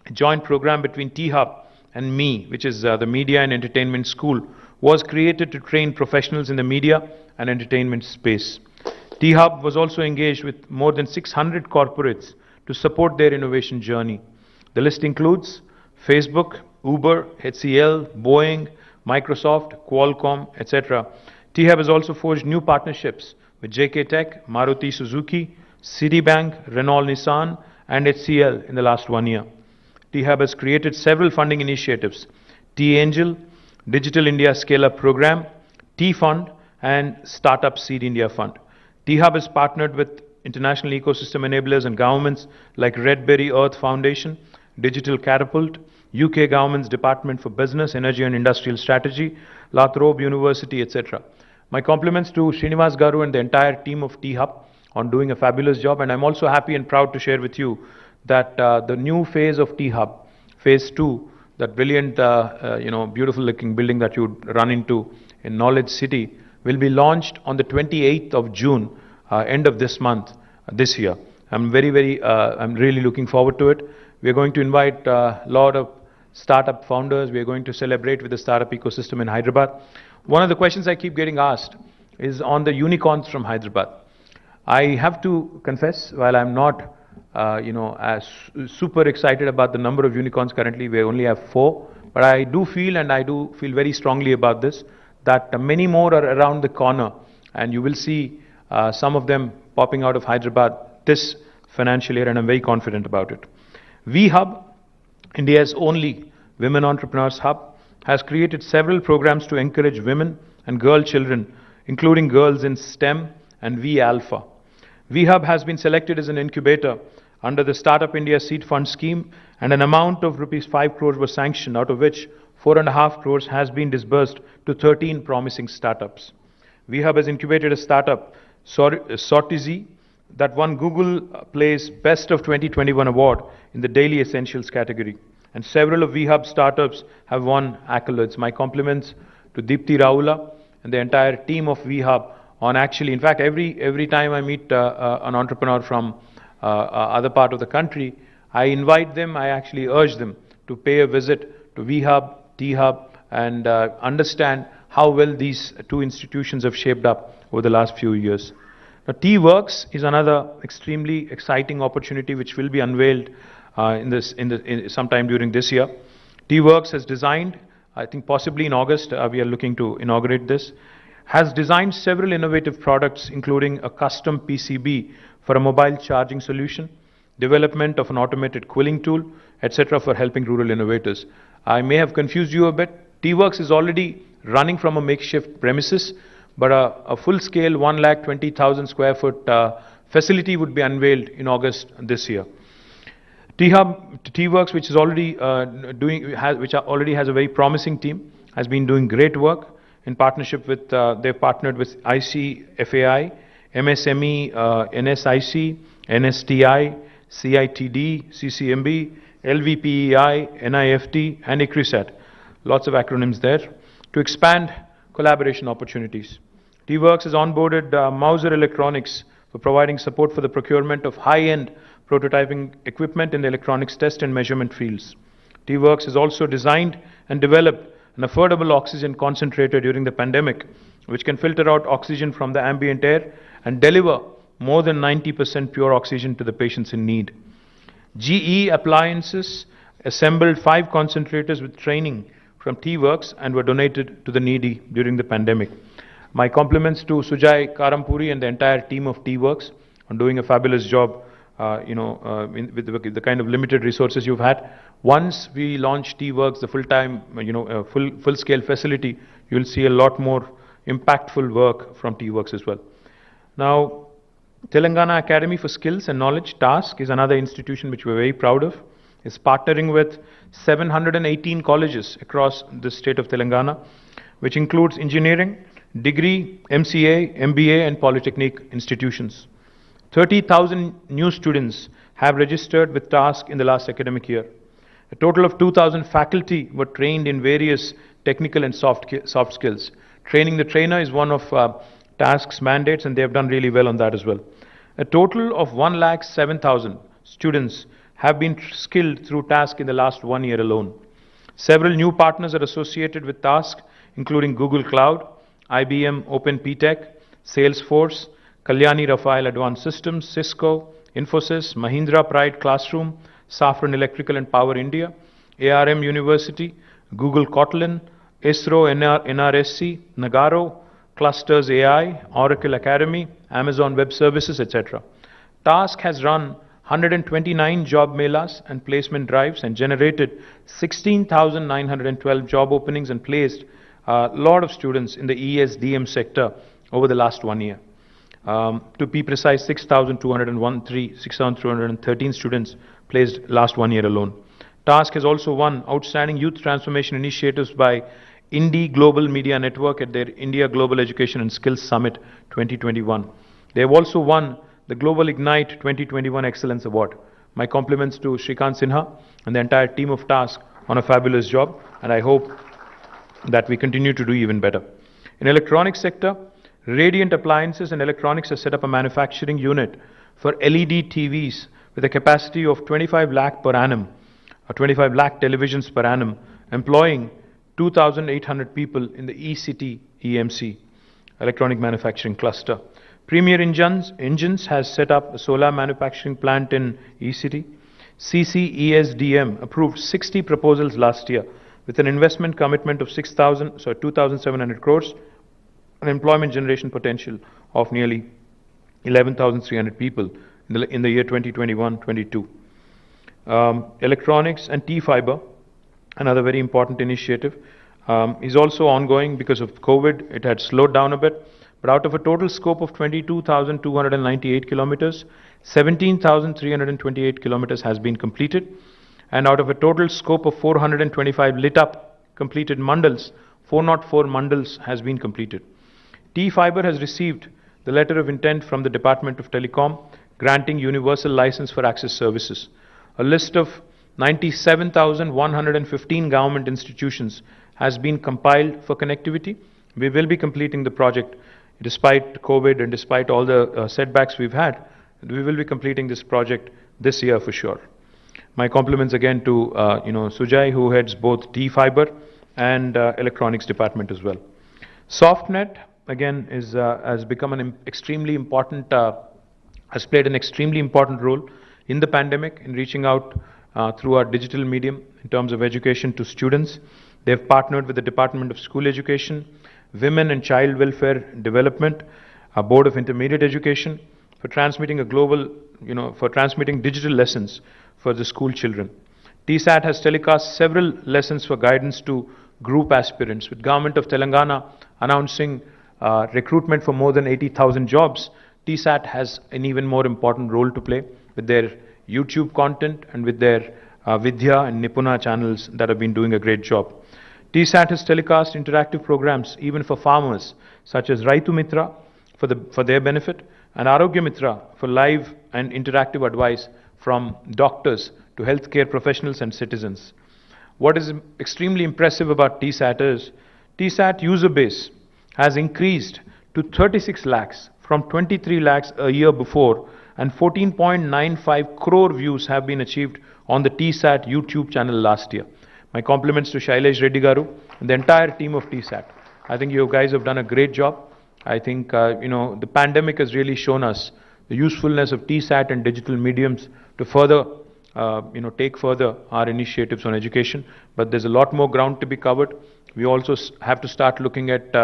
a joint program between T-Hub and ME, which is the Media and Entertainment School, was created to train professionals in the media and entertainment space. T-Hub was also engaged with more than 600 corporates to support their innovation journey. The list includes Facebook, Uber, HCL, Boeing, Microsoft, Qualcomm, etc. T-Hub has also forged new partnerships with JK Tech, Maruti Suzuki, Citibank, Renault Nissan, and HCL in the last 1 year. T-Hub has created several funding initiatives: T-Angel, Digital India Scale-Up Program, T-Fund, and Startup Seed India Fund. T-Hub has partnered with international ecosystem enablers and governments like Red Berry Earth Foundation, Digital Catapult, UK Government's Department for Business, Energy and Industrial Strategy, La Trobe University, etc. My compliments to Srinivas Garu and the entire team of T-Hub on doing a fabulous job, and I'm also happy and proud to share with you that the new phase of T-Hub, phase 2, that brilliant, beautiful looking building that you run into in Knowledge City, will be launched on the 28th of June, end of this month, this year. I'm I'm really looking forward to it. We're going to invite a lot of startup founders. We're going to celebrate with the startup ecosystem in Hyderabad. One of the questions I keep getting asked is on the unicorns from Hyderabad. I have to confess, while I'm not as super excited about the number of unicorns currently, we only have 4, but I do feel very strongly about this, that many more are around the corner, and you will see some of them popping out of Hyderabad this financial year, and I'm very confident about it. V-Hub, India's only women entrepreneurs hub, has created several programs to encourage women and girl children, including girls in STEM and V-Alpha. V-Hub has been selected as an incubator under the Startup India Seed Fund scheme, and an amount of rupees 5 crores was sanctioned, out of which 4.5 crores has been disbursed to 13 promising startups. V-Hub has incubated a startup, Sortizy, that won Google Play's Best of 2021 award in the Daily Essentials category. And several of V-Hub startups have won accolades. My compliments to Deepthi Raula and the entire team of V-Hub on actually, in fact, every time I meet an entrepreneur from other part of the country, I invite them, I actually urge them to pay a visit to V-Hub, T-Hub, and understand how well these two institutions have shaped up over the last few years. Now, T-Works is another extremely exciting opportunity which will be unveiled sometime during this year. T-Works has designed, I think possibly in August, we are looking to inaugurate this, has designed several innovative products, including a custom PCB for a mobile charging solution, development of an automated quilling tool, etc. for helping rural innovators. I may have confused you a bit. T-Works is already running from a makeshift premises, but a full-scale 1,20,000 square foot facility would be unveiled in August this year. T-Works, which is already already has a very promising team, has been doing great work in partnership with. They've partnered with ICFAI, MSME, NSIC, NSTI, CITD, CCMB, LVPEI, NIFT, and ICRISAT. Lots of acronyms there to expand collaboration opportunities. T-Works has onboarded Mauser Electronics for providing support for the procurement of high-end prototyping equipment in the electronics test and measurement fields. T-Works has also designed and developed an affordable oxygen concentrator during the pandemic, which can filter out oxygen from the ambient air and deliver more than 90% pure oxygen to the patients in need. GE Appliances assembled 5 concentrators with training from T-Works and were donated to the needy during the pandemic. My compliments to Sujay Karampuri and the entire team of T-Works on doing a fabulous job, with the kind of limited resources you've had. Once we launch T-Works, the full-time, full-scale facility, you'll see a lot more impactful work from T-Works as well. Now, Telangana Academy for Skills and Knowledge, TASK, is another institution which we're very proud of. It's partnering with 718 colleges across the state of Telangana, which includes engineering, degree, MCA, MBA, and polytechnic institutions. 30,000 new students have registered with TASK in the last academic year. A total of 2,000 faculty were trained in various technical and soft skills Training the trainer is one of TASK's mandates, and they have done really well on that as well. A total of 107,000 students have been skilled through TASK in the last 1 year alone. Several new partners are associated with TASK, including Google Cloud, IBM Open PTech, Salesforce, Kalyani Rafael Advanced Systems, Cisco, Infosys, Mahindra Pride Classroom, Safran Electrical and Power India, ARM University, Google Kotlin, ISRO NRSC, Nagaro, Clusters AI, Oracle Academy, Amazon Web Services, etc. TASK has run 129 job melas and placement drives and generated 16,912 job openings and placed a lot of students in the ESDM sector over the last 1 year. To be precise, 6,213 students placed last 1 year alone. TASK has also won outstanding youth transformation initiatives by Indie Global Media Network at their India Global Education and Skills Summit 2021. They have also won the Global Ignite 2021 Excellence Award. My compliments to Shrikant Sinha and the entire team of TASK on a fabulous job, and I hope that we continue to do even better. In electronics sector, Radiant Appliances and Electronics has set up a manufacturing unit for LED TVs with a capacity of 25 lakh per annum, 25 lakh televisions per annum, employing 2,800 people in the E&CDepartment EMC, Electronic Manufacturing Cluster. Premier Engines has set up a solar manufacturing plant in E&CDepartment. CCESDM approved 60 proposals last year with an investment commitment of 2,700 crores, an employment generation potential of nearly 11,300 people in the year 2021-22. Electronics and T-Fiber, another very important initiative, is also ongoing because of COVID. It had slowed down a bit, but out of a total scope of 22,298 kilometers, 17,328 kilometers has been completed, and out of a total scope of 425 lit up completed mandals, 404 mandals has been completed. T-Fiber has received the letter of intent from the Department of Telecom granting universal license for access services. A list of 97,115 government institutions has been compiled for connectivity. We will be completing the project despite COVID and despite all the setbacks we've had. We will be completing this project this year for sure. My compliments again to Sujay, who heads both T-Fiber and Electronics Department as well. SoftNet again has become an extremely important, has played an extremely important role in the pandemic in reaching out through our digital medium in terms of education to students. They have partnered with the Department of School Education, Women and Child Welfare Development, our Board of Intermediate Education for transmitting for transmitting digital lessons for the school children. TSAT has telecast several lessons for guidance to group aspirants, with Government of Telangana announcing recruitment for more than 80,000 jobs. TSAT has an even more important role to play with their YouTube content and with their Vidya and Nipuna channels that have been doing a great job. TSAT has telecast interactive programs even for farmers, such as Raitu Mitra for their benefit, and Arogya Mitra for live and interactive advice from doctors to healthcare professionals and citizens. What is extremely impressive about TSAT is TSAT user base has increased to 36 lakhs from 23 lakhs a year before, and 14.95 crore views have been achieved on the TSAT YouTube channel last year. My compliments to Shailesh Reddy Garu and the entire team of TSAT. I think you guys have done a great job. I think the pandemic has really shown us the usefulness of TSAT and digital mediums to further take further our initiatives on education. But there's a lot more ground to be covered. We also have to start looking at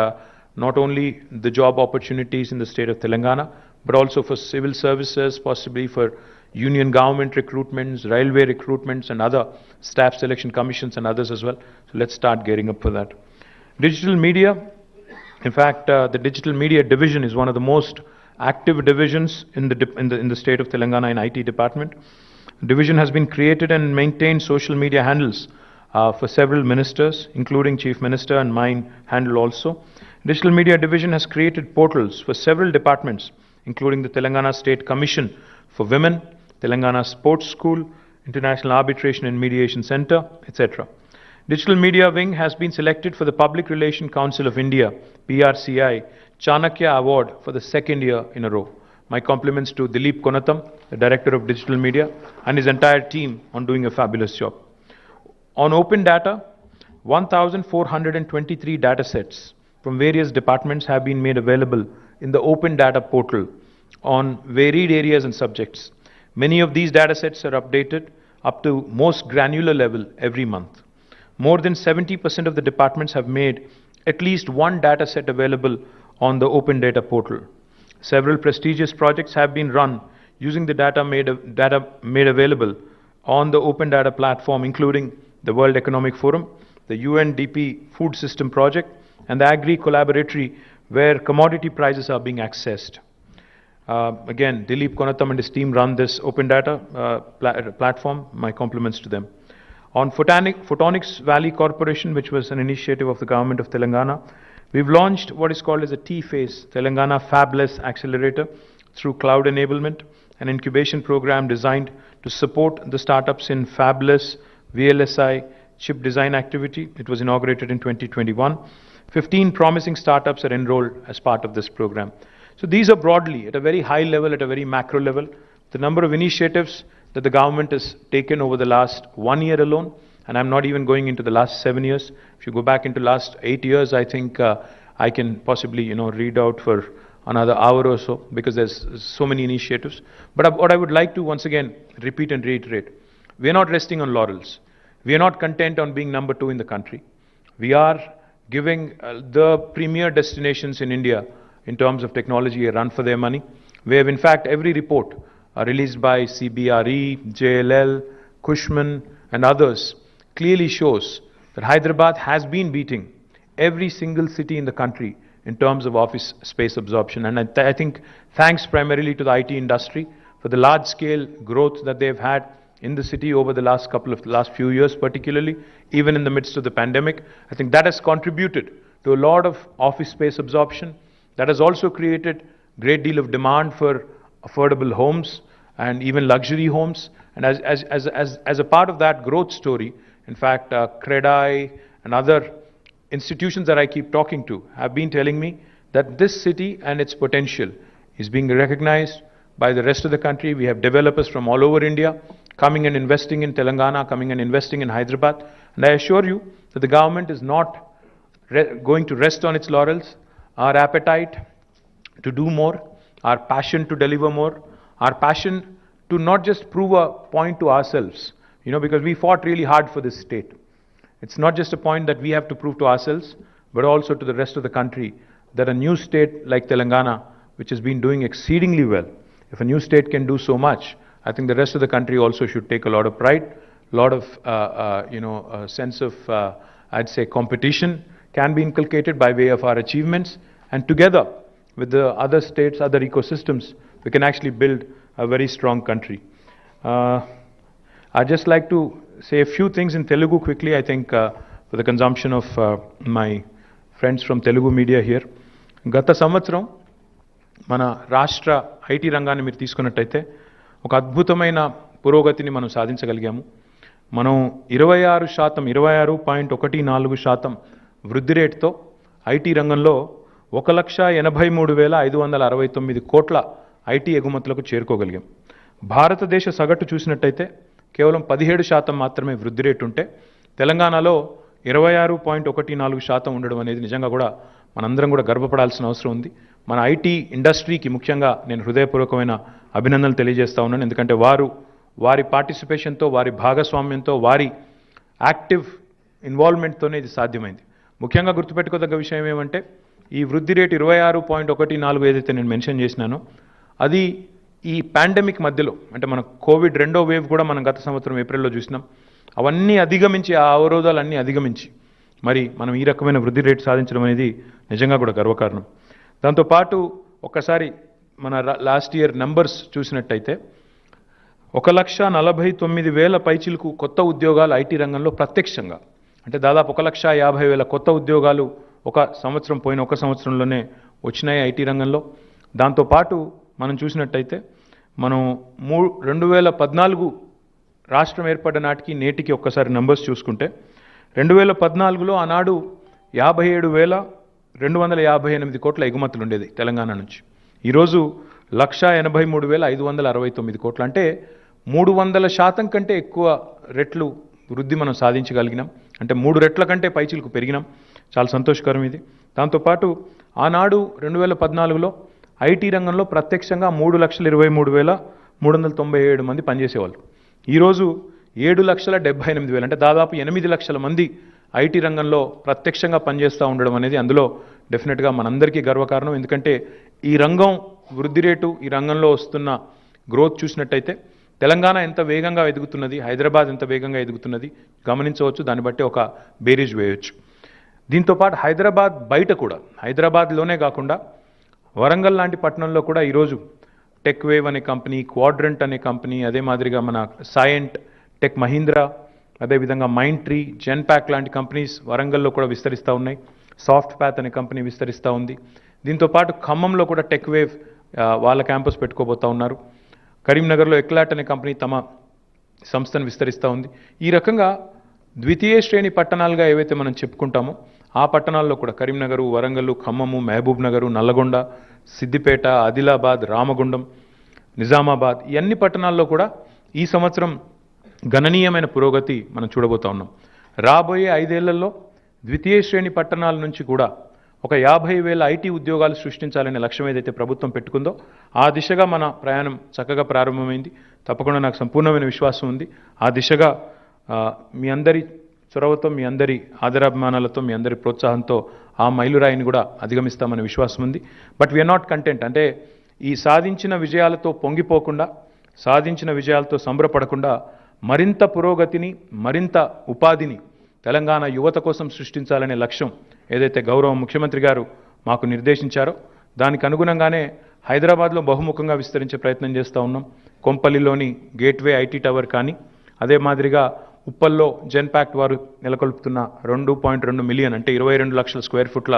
not only the job opportunities in the state of Telangana, but also for civil services, possibly for union government recruitments, railway recruitments, and other staff selection commissions and others as well. So let's start gearing up for that. Digital media. In fact, the digital media division is one of the most active divisions in the state of Telangana in IT department. The division has been created and maintained social media handles for several ministers, including Chief Minister and mine handle also. Digital Media Division has created portals for several departments, including the Telangana State Commission for Women, Telangana Sports School, International Arbitration and Mediation Center, etc. Digital Media Wing has been selected for the Public Relations Council of India, PRCI, Chanakya Award for the second year in a row. My compliments to Dilip Konatam, the Director of Digital Media, and his entire team on doing a fabulous job. On open data, 1,423 data sets from various departments have been made available in the open data portal on varied areas and subjects. Many of these data sets are updated up to most granular level every month. More than 70% of the departments have made at least one data set available on the open data portal. Several prestigious projects have been run using the data made available on the open data platform, including the World Economic Forum, the UNDP Food System Project, and the Agri Collaboratory, where commodity prices are being accessed. Again, Dilip Konatam and his team run this open data platform. My compliments to them. On Photonics Valley Corporation, which was an initiative of the government of Telangana, we've launched what is called as a T-Phase, Telangana Fabless Accelerator, through cloud enablement, an incubation program designed to support the startups in fabless, VLSI, chip design activity. It was inaugurated in 2021. 15 promising startups are enrolled as part of this program. So these are broadly, at a very high level, at a very macro level, the number of initiatives that the government has taken over the last 1 year alone, and I'm not even going into the last 7 years. If you go back into last 8 years, I think I can possibly, read out for another hour or so, because there's so many initiatives. But what I would like to once again repeat and reiterate, we are not resting on laurels. We are not content on being number 2 in the country. We are giving the premier destinations in India in terms of technology a run for their money. We have in fact every report released by CBRE, JLL, Cushman and others clearly shows that Hyderabad has been beating every single city in the country in terms of office space absorption. And I think thanks primarily to the IT industry for the large scale growth that they've had in the city over the last few years, particularly, even in the midst of the pandemic. I think that has contributed to a lot of office space absorption. That has also created a great deal of demand for affordable homes and even luxury homes. And as a part of that growth story, in fact, CREDAI and other institutions that I keep talking to have been telling me that this city and its potential is being recognized by the rest of the country. We have developers from all over India coming and investing in Telangana, coming and investing in Hyderabad. And I assure you that the government is not going to rest on its laurels. Our appetite to do more, our passion to deliver more, our passion to not just prove a point to ourselves, because we fought really hard for this state. It's not just a point that we have to prove to ourselves, but also to the rest of the country that a new state like Telangana, which has been doing exceedingly well, if a new state can do so much, I think the rest of the country also should take a lot of pride, a lot of, a sense of, I'd say, competition can be inculcated by way of our achievements. And together with the other states, other ecosystems, we can actually build a very strong country. I'd just like to say a few things in Telugu quickly, I think, for the consumption of my friends from Telugu media here. Gata samvatsaram, mana Rashtra IT రంగాన్ని మీరు తీసుకున్నట్టయితే ఒక అద్భుతమైన పురోగతిని మనం సాధించగలిగాము. మనం 26.14% వృద్ధి రేటుతో ఐటీ రంగంలో 1,83,569 కోట్ల ఐటీ ఎగుమతులకు చేరుకోగలిగాం. భారతదేశ సగటు చూసినట్టయితే కేవలం 17% మాత్రమే వృద్ధి రేటు ఉంటే తెలంగాణలో 26.14% ఉండడం అనేది నిజంగా కూడా మనందరం కూడా గర్వపడాల్సిన అవసరం ఉంది. మన ఐటీ ఇండస్ట్రీకి ముఖ్యంగా నేను హృదయపూర్వకమైన అభినందనలు తెలియజేస్తా ఉన్నాను. ఎందుకంటే వారి పార్టిసిపేషన్తో, వారి భాగస్వామ్యంతో, వారి యాక్టివ్ ఇన్వాల్వ్మెంట్తోనే ఇది సాధ్యమైంది. ముఖ్యంగా గుర్తుపెట్టుకోదగ్గ విషయం ఏమంటే ఈ వృద్ధి రేటు 26.14 ఏదైతే నేను మెన్షన్ చేసినానో అది ఈ పాండమిక్ మధ్యలో, అంటే మన కోవిడ్ 2వ వేవ్ కూడా మనం గత సంవత్సరం ఏప్రిల్లో చూసినాం. అవన్నీ అధిగమించి, ఆ అవరోధాలన్నీ అధిగమించి మరి మనం ఈ రకమైన వృద్ధి రేటు సాధించడం అనేది నిజంగా కూడా గర్వకారణం. దాంతోపాటు ఒక్కసారి మన లాస్ట్ ఇయర్ నెంబర్స్ చూసినట్టయితే 1,49,000 పైచిలకు కొత్త ఉద్యోగాలు ఐటీ రంగంలో ప్రత్యక్షంగా, అంటే దాదాపు 1,50,000 కొత్త ఉద్యోగాలు పోయిన ఒక సంవత్సరంలోనే వచ్చినాయి ఐటీ రంగంలో. దాంతోపాటు మనం చూసినట్టయితే మనం 2014 రాష్ట్రం ఏర్పడ్డ నాటికి నేటికి ఒక్కసారి నెంబర్స్ చూసుకుంటే 2014లో ఆనాడు 57,258 కోట్ల ఎగుమతులు ఉండేది తెలంగాణ నుంచి. ఈరోజు 1,83,569 కోట్లు, అంటే 300% కంటే ఎక్కువ రెట్లు వృద్ధి మనం సాధించగలిగినాం. అంటే 3 రెట్ల కంటే పైచిలకు పెరిగినాం. చాలా సంతోషకరం ఇది. దాంతోపాటు ఆనాడు 2014లో ఐటీ రంగంలో ప్రత్యక్షంగా 3,23,397 మంది పనిచేసేవాళ్ళు. ఈరోజు 7,78,000, అంటే దాదాపు 8 లక్షల మంది ఐటీ రంగంలో ప్రత్యక్షంగా పనిచేస్తూ ఉండడం అనేది అందులో డెఫినెట్గా మనందరికీ గర్వకారణం. ఎందుకంటే ఈ రంగం వృద్ధి రేటు, ఈ రంగంలో వస్తున్న గ్రోత్ చూసినట్టయితే తెలంగాణ ఎంత వేగంగా ఎదుగుతున్నది, హైదరాబాద్ ఎంత వేగంగా ఎదుగుతున్నది గమనించవచ్చు. దాన్ని బట్టి ఒక బేరీజ్ వేయవచ్చు. దీంతోపాటు హైదరాబాద్ బయట కూడా, హైదరాబాద్లోనే కాకుండా వరంగల్ లాంటి పట్టణంలో కూడా ఈరోజు టెక్ వేవ్ అనే కంపెనీ, క్వాడ్రంట్ అనే కంపెనీ, అదే మాదిరిగా మన సైంట్, టెక్ మహీంద్రా, అదేవిధంగా మైండ్ ట్రీ, జెన్పాక్ లాంటి కంపెనీస్ వరంగల్లో కూడా విస్తరిస్తూ ఉన్నాయి. సాఫ్ట్ ప్యాత్ అనే కంపెనీ విస్తరిస్తూ ఉంది. దీంతోపాటు ఖమ్మంలో కూడా టెక్ వేవ్ వాళ్ళ క్యాంపస్ పెట్టుకోబోతూ ఉన్నారు. కరీంనగర్లో ఎక్లాట్ అనే కంపెనీ తమ సంస్థను విస్తరిస్తూ ఉంది. ఈ రకంగా ద్వితీయ శ్రేణి పట్టణాలుగా ఏవైతే మనం చెప్పుకుంటామో ఆ పట్టణాల్లో కూడా కరీంనగరు, వరంగల్, ఖమ్మము, మహబూబ్ నగరు, నల్లగొండ, సిద్దిపేట, ఆదిలాబాద్, రామగుండం, నిజామాబాద్, ఈ అన్ని పట్టణాల్లో కూడా ఈ సంవత్సరం గణనీయమైన పురోగతి మనం చూడబోతా ఉన్నాం. రాబోయే 5 ఏళ్లలో ద్వితీయ శ్రేణి పట్టణాల నుంచి కూడా ఒక 50,000 ఐటీ ఉద్యోగాలు సృష్టించాలనే లక్ష్యం ఏదైతే ప్రభుత్వం పెట్టుకుందో ఆ దిశగా మన ప్రయాణం చక్కగా ప్రారంభమైంది. తప్పకుండా నాకు సంపూర్ణమైన విశ్వాసం ఉంది. ఆ దిశగా మీ అందరి చొరవతో, మీ అందరి ఆదరాభిమానాలతో, మీ అందరి ప్రోత్సాహంతో ఆ మైలురాయిని కూడా అధిగమిస్తామనే విశ్వాసం ఉంది. But we're not content. అంటే ఈ సాధించిన విజయాలతో పొంగిపోకుండా, సాధించిన విజయాలతో సంబరపడకుండా మరింత పురోగతిని, మరింత ఉపాధిని తెలంగాణ యువత కోసం సృష్టించాలనే లక్ష్యం ఏదైతే గౌరవ ముఖ్యమంత్రి గారు మాకు నిర్దేశించారో దానికి అనుగుణంగానే హైదరాబాద్లో బహుముఖంగా విస్తరించే ప్రయత్నం చేస్తూ ఉన్నాం. కొంపల్లిలోని గేట్వే ఐటీ టవర్ కానీ, అదే మాదిరిగా ఉప్పల్లో జెన్పాక్ట్ వారు నెలకొల్పుతున్న 2.2 మిలియన్, అంటే 22 లక్షల స్క్వేర్ ఫుట్ల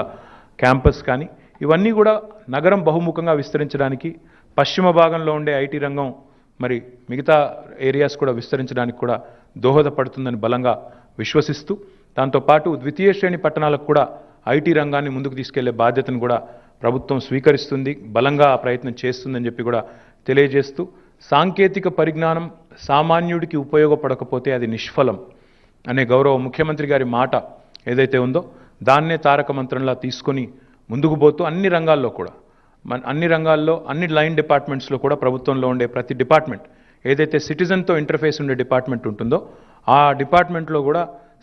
క్యాంపస్ కానీ, ఇవన్నీ కూడా నగరం బహుముఖంగా విస్తరించడానికి, పశ్చిమ భాగంలో ఉండే ఐటీ రంగం మరి మిగతా ఏరియాస్ కూడా విస్తరించడానికి కూడా దోహదపడుతుందని బలంగా విశ్వసిస్తూ, దాంతోపాటు ద్వితీయ శ్రేణి పట్టణాలకు కూడా ఐటీ రంగాన్ని ముందుకు తీసుకెళ్లే బాధ్యతను కూడా ప్రభుత్వం స్వీకరిస్తుంది, బలంగా ఆ ప్రయత్నం చేస్తుందని చెప్పి కూడా తెలియజేస్తూ, సాంకేతిక పరిజ్ఞానం సామాన్యుడికి ఉపయోగపడకపోతే అది నిష్ఫలం అనే గౌరవ ముఖ్యమంత్రి గారి మాట ఏదైతే ఉందో దాన్నే తారక మంత్రంలా తీసుకొని ముందుకు పోతూ అన్ని రంగాల్లో కూడా, అన్ని లైన్ డిపార్ట్మెంట్స్లో కూడా ప్రభుత్వంలో ఉండే ప్రతి డిపార్ట్మెంట్ ఏదైతే సిటిజన్తో ఇంటర్ఫేస్ ఉండే డిపార్ట్మెంట్ ఉంటుందో ఆ డిపార్ట్మెంట్లో కూడా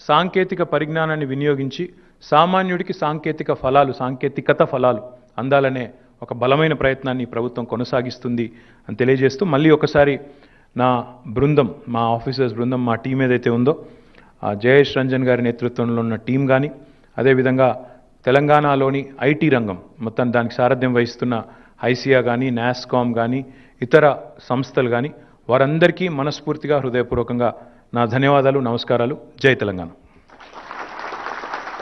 సాంకేతిక పరిజ్ఞానాన్ని వినియోగించి సామాన్యుడికి సాంకేతికత ఫలాలు అందాలనే ఒక బలమైన ప్రయత్నాన్ని ప్రభుత్వం కొనసాగిస్తుంది అని తెలియజేస్తూ, మళ్ళీ ఒకసారి నా బృందం, మా ఆఫీసర్స్ బృందం, మా టీం ఏదైతే ఉందో జయేష్ రంజన్ గారి నేతృత్వంలో ఉన్న టీం కానీ, అదేవిధంగా తెలంగాణలోని ఐటీ రంగం మొత్తం దానికి సారథ్యం వహిస్తున్న ఐసియా కానీ, నాస్కామ్ కానీ, ఇతర సంస్థలు కానీ, వారందరికీ మనస్ఫూర్తిగా హృదయపూర్వకంగా నా ధన్యవాదాలు, నమస్కారాలు. జై తెలంగాణ.